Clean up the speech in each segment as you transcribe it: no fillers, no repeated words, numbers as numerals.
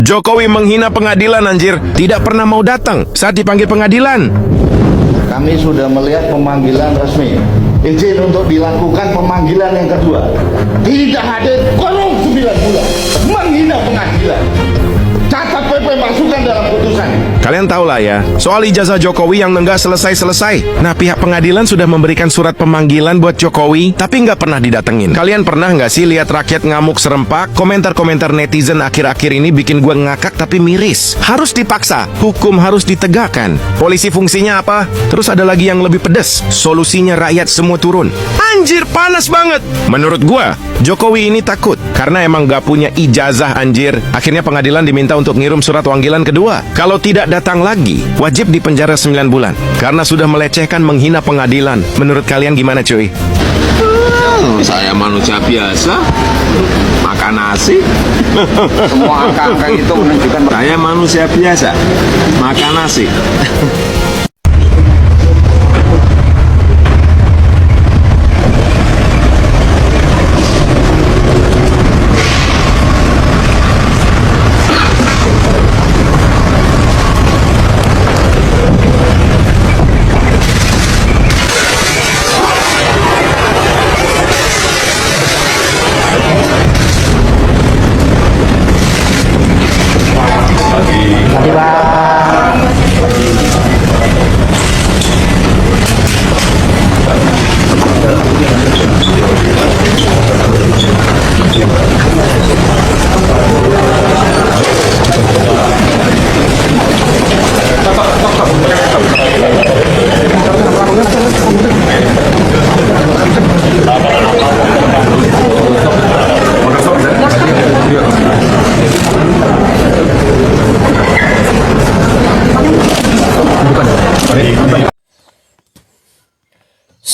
Jokowi menghina pengadilan anjir. Tidak pernah mau datang saat dipanggil pengadilan. Kami sudah melihat pemanggilan resmi. Izin untuk dilakukan pemanggilan yang kedua. Tidak hadir kurung 9 bulan. Menghina pengadilan. Catat PP masukkan dalam putusan. Kalian tahu lah ya, soal ijazah Jokowi yang nggak selesai-selesai. Nah, pihak pengadilan sudah memberikan surat pemanggilan buat Jokowi, tapi nggak pernah didatengin. Kalian pernah nggak sih lihat rakyat ngamuk serempak? Komentar-komentar netizen akhir-akhir ini bikin gue ngakak tapi miris. Harus dipaksa, hukum harus ditegakkan. Polisi fungsinya apa? Terus ada lagi yang lebih pedes, solusinya rakyat semua turun. Anjir, panas banget. Menurut gue, Jokowi ini takut karena emang nggak punya ijazah anjir. Akhirnya pengadilan diminta untuk ngirim surat panggilan kedua. Kalau tidak datang lagi, wajib dipenjara 9 bulan karena sudah melecehkan menghina pengadilan. Menurut kalian gimana cuy? Saya manusia biasa, makan nasi. Semua angka-angka itu menunjukkan Saya manusia biasa, makan nasi.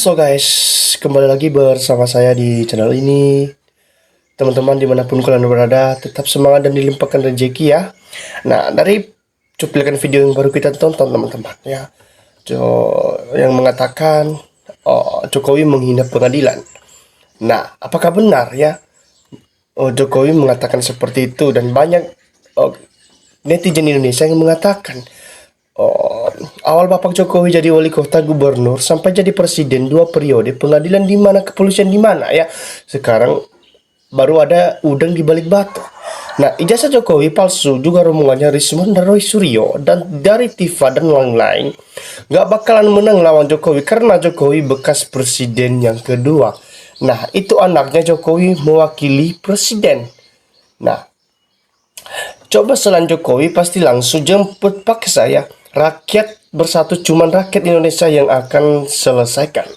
So guys, kembali lagi bersama saya di channel ini. Teman-teman dimanapun kalian berada, tetap semangat dan dilimpahkan rezeki ya. Nah, dari cuplikan video yang baru kita tonton teman-teman ya, yang mengatakan Jokowi menghina pengadilan. Nah, apakah benar ya Jokowi mengatakan seperti itu? Dan banyak netizen Indonesia yang mengatakan awal Bapak Jokowi jadi wali kota, gubernur, sampai jadi presiden 2 periode, pengadilan di mana, kepolisian di mana ya. Sekarang baru ada udang di balik batu. Nah, ijazah Jokowi palsu juga rombongannya Rismon dan Roy Suryo dan dari Tifa dan lain-lain nggak bakalan menang lawan Jokowi karena Jokowi bekas presiden yang kedua. Nah, itu anaknya Jokowi mewakili presiden. Nah, coba selain Jokowi pasti langsung jemput paksa ya. Rakyat bersatu, cuman rakyat Indonesia yang akan selesaikan.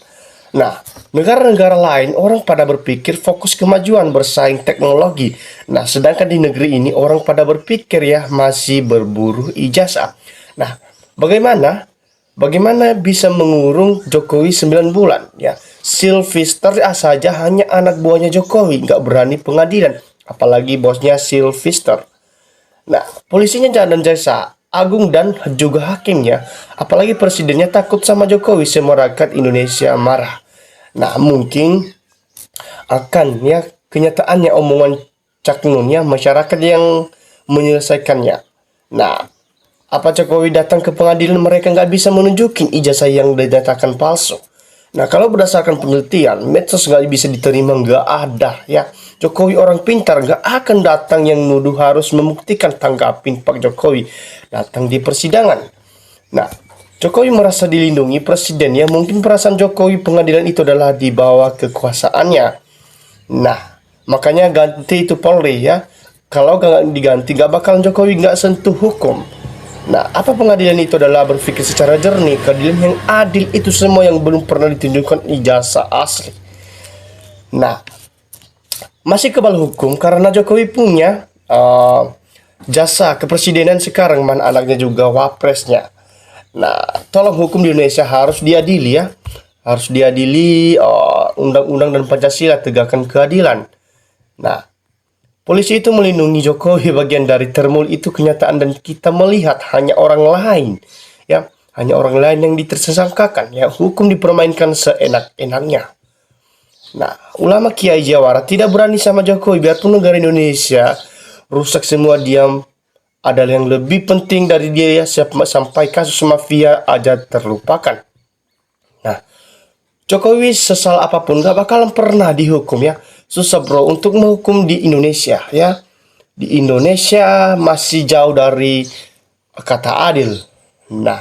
Nah, negara-negara lain orang pada berpikir fokus kemajuan bersaing teknologi. Nah, sedangkan di negeri ini orang pada berpikir ya masih berburu ijazah. Nah, bagaimana bisa mengurung Jokowi 9 bulan ya? Sylvester saja hanya anak buahnya Jokowi, nggak berani pengadilan, apalagi bosnya Sylvester. Nah, polisinya dan jaksa agung dan juga hakimnya, apalagi presidennya takut sama Jokowi, semua rakyat Indonesia marah. Nah, mungkin akan ya kenyataannya omongan Cak Nun ya, masyarakat yang menyelesaikannya. Nah, apa Jokowi datang ke pengadilan mereka nggak bisa menunjukin ijazah yang dinyatakan palsu. Nah, kalau berdasarkan penelitian, medsos nggak bisa diterima, nggak ada ya. Jokowi orang pintar, nggak akan datang yang nuduh harus membuktikan, tanggapin Pak Jokowi datang di persidangan. Nah, Jokowi merasa dilindungi presiden ya, mungkin perasaan Jokowi pengadilan itu adalah di bawah kekuasaannya. Nah, makanya ganti itu Polri ya. Kalau nggak diganti, nggak bakalan Jokowi nggak sentuh hukum. Nah, apa pengadilan itu adalah berpikir secara jernih, keadilan yang adil itu semua yang belum pernah ditunjukkan ijazah asli. Nah, masih kebal hukum karena Jokowi punya jasa kepresidenan sekarang, mana anaknya juga wapresnya. Nah, tolong hukum di Indonesia harus diadili ya. Harus diadili, undang-undang dan Pancasila, tegakkan keadilan. Nah, polisi itu melindungi Jokowi bagian dari termul itu kenyataan dan kita melihat hanya orang lain ya, hanya orang lain yang ditersangkakan ya, hukum dipermainkan seenak-enaknya. Nah, ulama Kiai Jawara tidak berani sama Jokowi biarpun negara Indonesia rusak semua, diam ada yang lebih penting dari dia ya, sampai kasus mafia aja terlupakan. Nah, Jokowi sesal apapun gak bakalan pernah dihukum ya. Susah bro untuk menghukum di Indonesia ya. Di Indonesia masih jauh dari kata adil. Nah,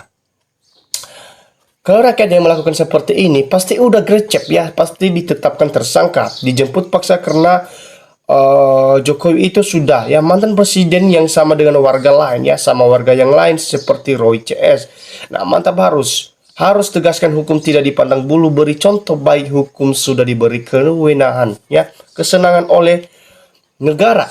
kalau rakyat yang melakukan seperti ini pasti udah grecep ya, pasti ditetapkan tersangka, dijemput paksa karena Jokowi itu sudah ya mantan presiden yang sama dengan warga lain ya, sama warga yang lain seperti Roy CS. Nah, mantap, harus tegaskan hukum tidak dipandang bulu, beri contoh baik, hukum sudah diberi kewenangan ya, kesenangan oleh negara.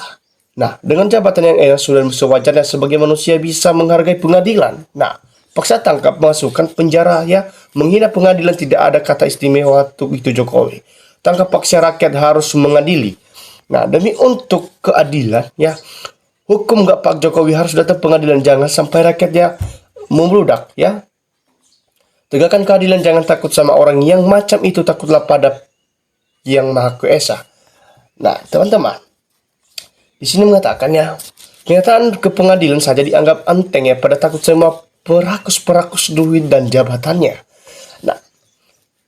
Nah, dengan jabatan yang sudah sewajarnya sebagai manusia bisa menghargai pengadilan. Nah, paksa tangkap, masukkan penjara ya, menghina pengadilan, tidak ada kata istimewa untuk itu Jokowi. Tangkap paksa rakyat harus mengadili. Nah, demi untuk keadilan ya, hukum gak Pak Jokowi harus datang pengadilan, jangan sampai rakyatnya membludak ya. Tegakkan keadilan, jangan takut sama orang yang macam itu, takutlah pada Yang Maha Kuasa. Nah, teman-teman, di sini mengatakan ya, kenyataan ke pengadilan saja dianggap enteng ya, pada takut sama perakus-perakus duit dan jabatannya. Nah,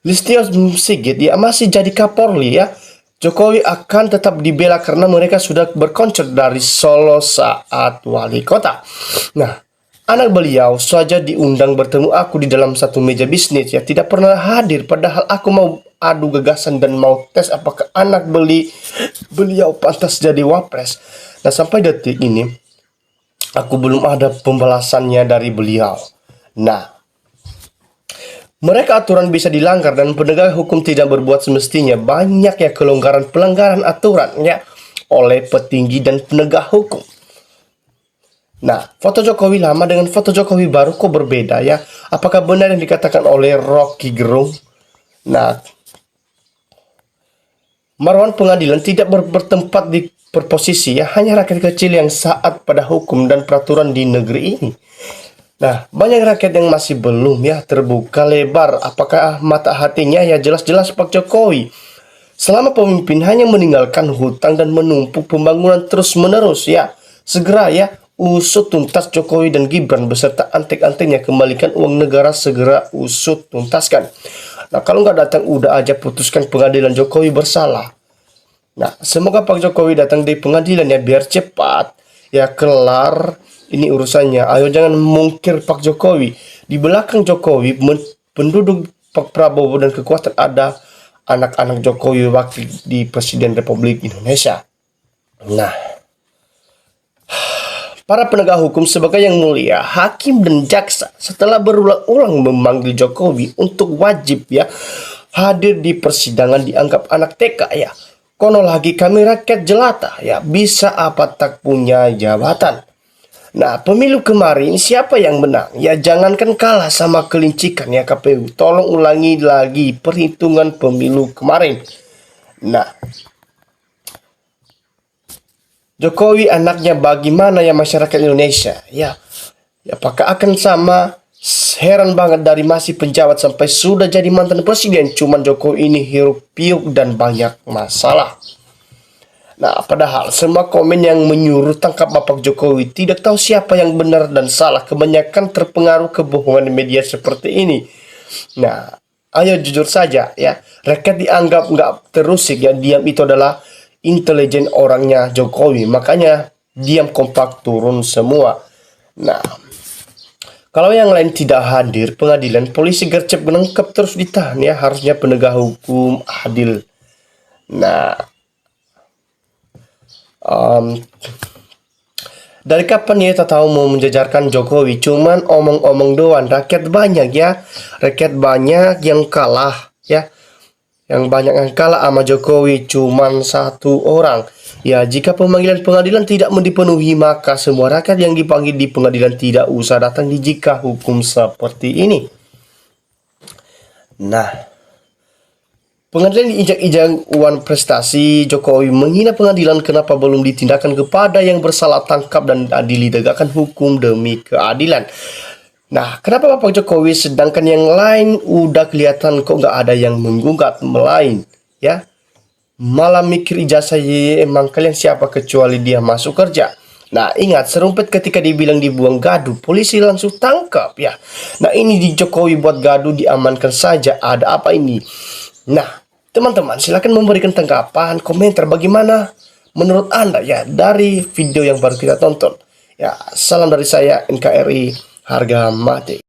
Listio Sigit ya masih jadi Kapolri ya. Jokowi akan tetap dibela karena mereka sudah berkoncert dari Solo saat wali kota. Nah, anak beliau saja diundang bertemu aku di dalam satu meja bisnis ya, tidak pernah hadir, padahal aku mau adu gagasan dan mau tes apakah anak beliau pantas jadi wapres. Nah, sampai detik ini aku belum ada pembalasannya dari beliau. Nah, mereka aturan bisa dilanggar dan penegak hukum tidak berbuat semestinya. Banyak ya pelanggaran aturan ya oleh petinggi dan penegak hukum. Nah, foto Jokowi lama dengan foto Jokowi baru kok berbeda ya? Apakah benar yang dikatakan oleh Rocky Gerung? Nah, Marwan pengadilan tidak bertempat di berposisi ya, hanya rakyat kecil yang taat pada hukum dan peraturan di negeri ini. Nah, banyak rakyat yang masih belum ya terbuka lebar apakah mata hatinya ya. Jelas-jelas Pak Jokowi selama pemimpin hanya meninggalkan hutang dan menumpuk pembangunan terus-menerus ya. Segera ya usut tuntas Jokowi dan Gibran beserta antek-anteknya, kembalikan uang negara, segera usut tuntaskan. Nah, kalau nggak datang udah aja putuskan pengadilan Jokowi bersalah. Nah, semoga Pak Jokowi datang di pengadilan ya biar cepat ya kelar ini urusannya. Ayo jangan mungkir Pak Jokowi. Di belakang Jokowi penduduk Pak Prabowo dan kekuatan ada anak-anak Jokowi wakil di Presiden Republik Indonesia. Nah, para penegak hukum sebagai yang mulia, hakim dan jaksa setelah berulang-ulang memanggil Jokowi untuk wajib ya hadir di persidangan dianggap anak TK ya. Kono lagi kami rakyat jelata ya, bisa apa tak punya jabatan. Nah, pemilu kemarin siapa yang menang? Ya jangankan kalah sama kelincikan ya KPU. Tolong ulangi lagi perhitungan pemilu kemarin. Nah, Jokowi anaknya bagaimana ya masyarakat Indonesia? Ya, apakah akan sama? Heran banget dari masih penjabat sampai sudah jadi mantan presiden. Cuman Jokowi ini hiruk piuk dan banyak masalah. Nah, padahal semua komen yang menyuruh tangkap Bapak Jokowi tidak tahu siapa yang benar dan salah. Kebanyakan terpengaruh kebohongan media seperti ini. Nah, ayo jujur saja ya. Rakyat dianggap nggak terusik ya. Diam itu adalah intelijen orangnya Jokowi. Makanya diam kompak turun semua. Nah, kalau yang lain tidak hadir pengadilan, polisi gercep menangkap terus ditahan ya. Harusnya penegak hukum adil. Nah, dari kapan ya kita tahu mau menjajarkan Jokowi? Cuman omong-omong doang. Rakyat banyak ya. Rakyat banyak yang kalah ya. Yang banyak yang kalah sama Jokowi cuman satu orang. Ya, jika pemanggilan pengadilan tidak dipenuhi, maka semua rakyat yang dipanggil di pengadilan tidak usah datang jika hukum seperti ini. Nah, pengadilan diinjak-injak uang prestasi Jokowi menghina pengadilan, kenapa belum ditindakan kepada yang bersalah, tangkap dan adili, tegakkan hukum demi keadilan. Nah, kenapa Bapak Jokowi sedangkan yang lain udah kelihatan kok nggak ada yang menggugat melain ya? Malah mikir ijazah, emang kalian siapa kecuali dia masuk kerja. Nah, ingat, serumpet ketika dibilang dibuang gaduh, polisi langsung tangkap ya. Nah, ini di Jokowi buat gaduh diamankan saja. Ada apa ini? Nah, teman-teman, silakan memberikan tanggapan, komentar bagaimana menurut Anda ya dari video yang baru kita tonton. Ya, salam dari saya NKRI harga mati.